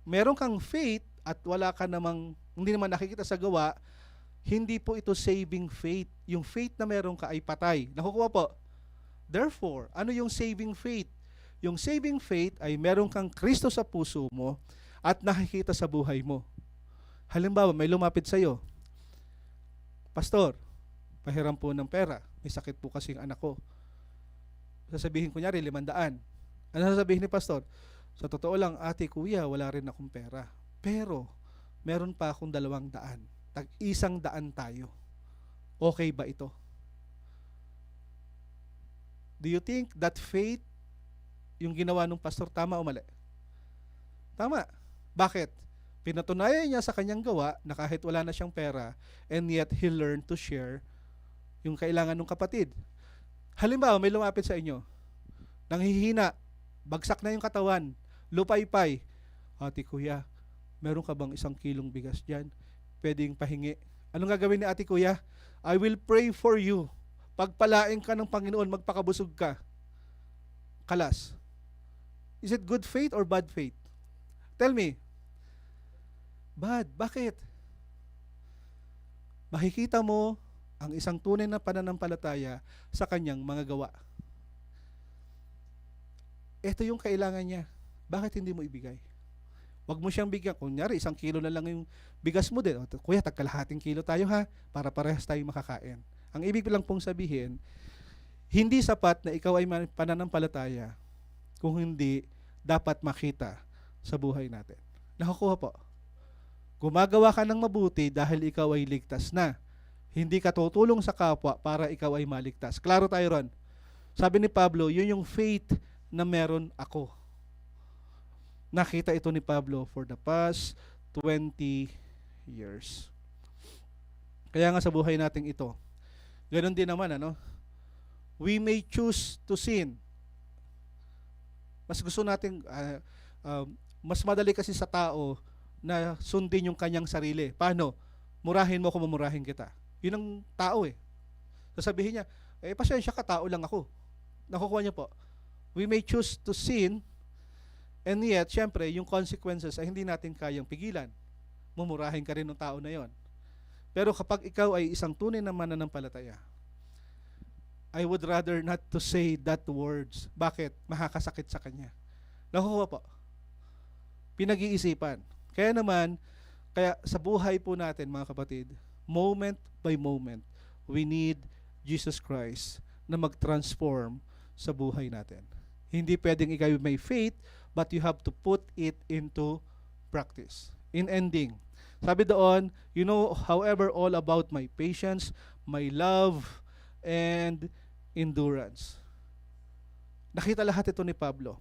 meron kang faith at wala ka namang, hindi naman nakikita sa gawa, hindi po ito saving faith. Yung faith na meron ka ay patay. Nakukuha po? Therefore, ano yung saving faith? Yung saving faith ay meron kang Kristo sa puso mo at nakikita sa buhay mo. Halimbawa, may lumapit sa iyo, Pastor, pahiram po ng pera. May sakit po kasi ang anak ko. Sasabihin ko niya rin, 500. Ano sasabihin ni Pastor? Sa totoo lang, ate, kuya, wala rin akong pera. Pero, meron pa akong 200. Tag-100 tayo. Okay ba ito? Do you think that faith, yung ginawa ng pastor, tama o mali? Tama. Bakit? Pinatunayan niya sa kanyang gawa na kahit wala na siyang pera, and yet he learned to share yung kailangan ng kapatid. Halimbawa, may lumapit sa inyo, nanghihina, bagsak na yung katawan, lupay-pay. Ate, kuya, meron ka bang 1 kilong bigas dyan? Pwedeng pahingi. Anong gagawin ni ate, kuya? I will pray for you. Pagpalain ka ng Panginoon, magpakabusog ka. Kalas. Is it good faith or bad faith? Tell me. Bad. Bakit? Makikita mo ang isang tunay na pananampalataya sa kanyang mga gawa. Ito yung kailangan niya. Bakit hindi mo ibigay? Wag mo siyang bigyan. Kunyari, 1 kilo na lang yung bigas mo din. O, kuya, tagkalahating kilo tayo ha, para parehas tayo makakain. Ang ibig lang pong sabihin, hindi sapat na ikaw ay pananampalataya kung hindi dapat makita sa buhay natin. Nakukuha po. Gumagawa ka ng mabuti dahil ikaw ay ligtas na. Hindi ka tutulong sa kapwa para ikaw ay maligtas. Klaro tayo ron. Sabi ni Pablo, yun yung faith na meron ako. Nakita ito ni Pablo for the past 20 years. Kaya nga sa buhay nating ito, ganoon din naman, we may choose to sin. Mas gusto nating, mas madali kasi sa tao na sundin yung kanyang sarili. Paano? Murahin mo kung mamurahin kita. Yun ang tao eh. Sasabihin niya, pasensya ka, tao lang ako. Nakukuha niya po. We may choose to sin, and yet, syempre, yung consequences ay hindi natin kayang pigilan. Mumurahin ka rin ng tao na yon. Pero kapag ikaw ay isang tunay na mananampalataya, I would rather not to say that words. Bakit? Makakasakit sa kanya. Nakukuha po. Pinag-iisipan. Kaya sa buhay po natin, mga kapatid, moment by moment, we need Jesus Christ na mag-transform sa buhay natin. Hindi pwedeng ikaw may faith, but you have to put it into practice. In ending, sabi doon, you know, however, all about my patience, my love, and endurance. Nakita lahat ito ni Pablo.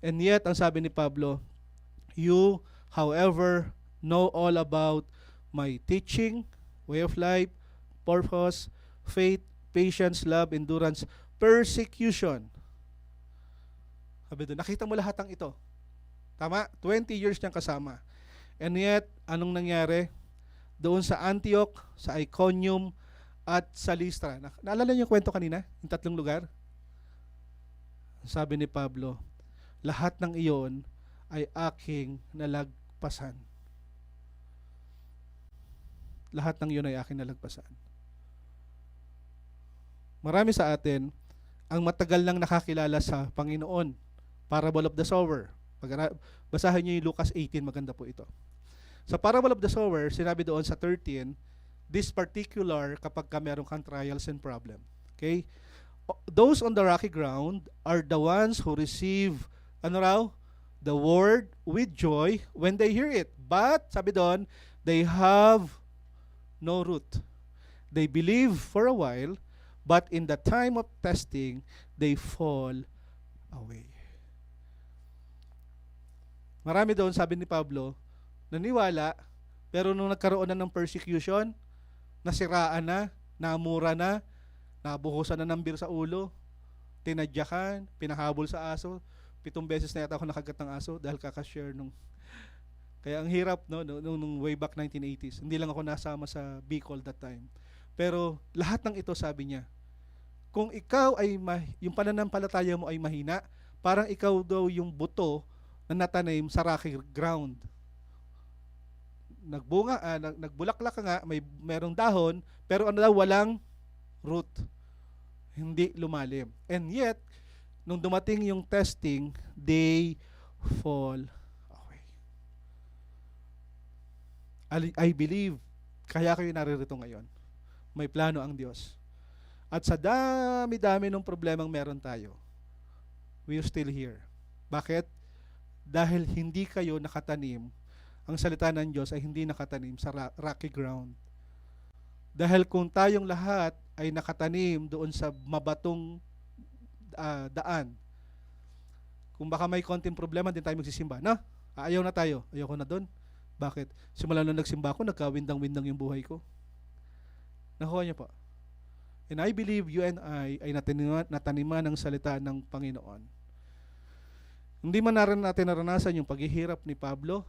And yet, ang sabi ni Pablo, you, however, know all about my teaching, way of life, purpose, faith, patience, love, endurance, persecution. Sabi doon, nakita mo lahat ng ito. Tama? 20 years niyang kasama. And yet, anong nangyari? Doon sa Antioch, sa Iconium, at sa Lystra. Naalala niyo yung kwento kanina? Yung 3 lugar? Sabi ni Pablo, lahat ng iyon ay aking nalagpasan. Lahat ng iyon ay aking nalagpasan. Marami sa atin ang matagal nang nakakilala sa Panginoon. Parable of the sower. Basahin niyo yung Lucas 18, maganda po ito. Sa Parable of the sower, sinabi doon sa 13, this particular kapag ka meron kang trials and problem. Okay? Those on the rocky ground are the ones who receive, the word with joy when they hear it. But, sabi doon, they have no root. They believe for a while, but in the time of testing, they fall away. Marami doon, sabi ni Pablo, naniwala, pero nung nagkaroon na ng persecution, nasiraan na, namura na, nabuhusan na ng beer sa ulo, tinadyakan, pinahabol sa aso, 7 beses na yata ako nakagat ng aso dahil kakashare nung... Kaya ang hirap, nung way back 1980s. Hindi lang ako nasama sa Bicol that time. Pero lahat ng ito, sabi niya, kung ikaw ay, yung pananampalataya mo ay mahina, parang ikaw daw yung buto na natanim sa rocky ground. Nagbunga, nagbulaklak ka nga, merong dahon, pero walang root. Hindi lumalim. And yet, nung dumating yung testing, they fall away. I believe, kaya kayo naririto ngayon. May plano ang Diyos. At sa dami-dami ng problemang meron tayo, we're still here. Bakit? Dahil hindi kayo nakatanim, ang salita ng Diyos ay hindi nakatanim sa rocky ground. Dahil kung tayong lahat ay nakatanim doon sa mabatong daan, kung baka may konting problema, din tayo magsisimba. Ayaw na tayo. Ayoko na doon. Bakit? Simula nung nagsimba ako, nagkawindang-windang yung buhay ko. Nakuha niyo po. And I believe you and I ay nataniman ng salita ng Panginoon. Hindi man natin naranasan yung paghihirap ni Pablo.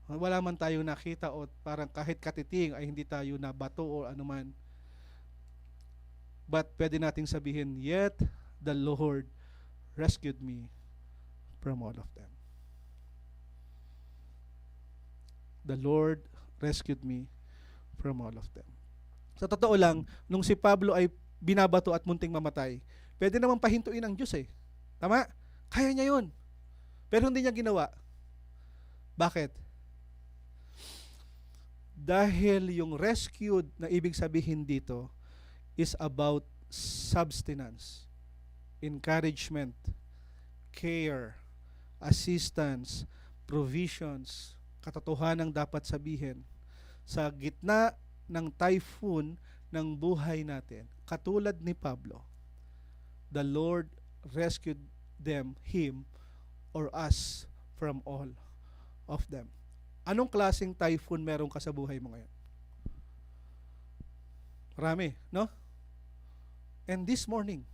Wala man tayo nakita o parang kahit katiting ay hindi tayo nabato o anuman. But pwede nating sabihin, yet the Lord rescued me from all of them. The Lord rescued me from all of them. Sa totoo lang, nung si Pablo ay binabato at munting mamatay, pwede naman pahintuin ang Diyos eh. Tama? Kaya niya yun. Pero hindi niya ginawa. Bakit? Dahil yung rescued na ibig sabihin dito is about substance, encouragement, care, assistance, provisions, katotohanang dapat sabihin sa gitna ng typhoon ng buhay natin. Katulad ni Pablo, the Lord rescued him or us from all of them. Anong klaseng typhoon meron ka sa buhay mo ngayon? Marami, no? And this morning,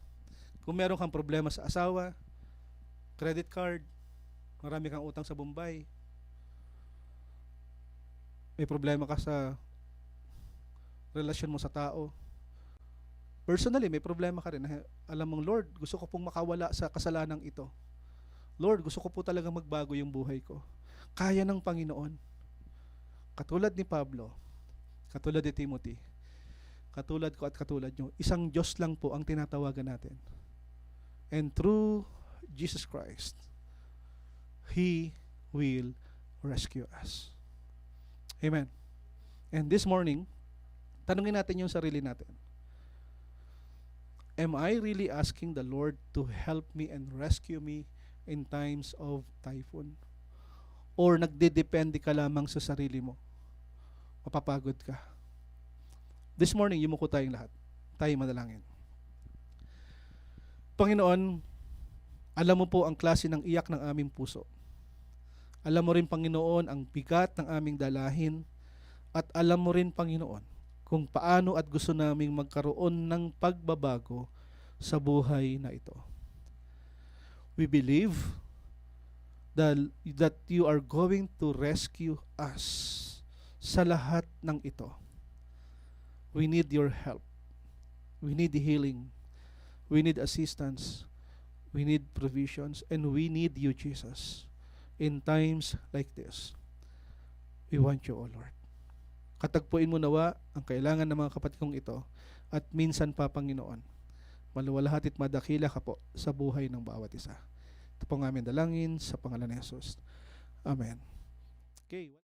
kung meron kang problema sa asawa, credit card, marami kang utang sa Bombay, may problema ka sa relasyon mo sa tao, personally, may problema ka rin. Alam mong, Lord, gusto ko pong makawala sa kasalanang ito. Lord, gusto ko po talaga magbago yung buhay ko. Kaya ng Panginoon. Katulad ni Pablo, katulad ni Timothy, katulad ko at katulad nyo, isang Diyos lang po ang tinatawagan natin. And through Jesus Christ, He will rescue us. Amen. And this morning, tanungin natin yung sarili natin. Am I really asking the Lord to help me and rescue me in times of typhoon? Or nagdedepende ka lamang sa sarili mo? Mapapagod ka. This morning, yumuko tayong lahat. Tayo manalangin. Panginoon, alam mo po ang klase ng iyak ng aming puso. Alam mo rin, Panginoon, ang bigat ng aming dalahin. At alam mo rin, Panginoon, kung paano at gusto naming magkaroon ng pagbabago sa buhay na ito. We believe that you are going to rescue us sa lahat ng ito. We need your help. We need healing. We need assistance. We need provisions. And we need you, Jesus. In times like this, we want you, O Lord. Katagpuin mo nawa ang kailangan ng mga kapatid kong ito at minsan pa, Panginoon, maluwalhati at madakila ka po sa buhay ng bawat isa. Ito po ang aming dalangin sa pangalan ni Jesus. Amen. Okay.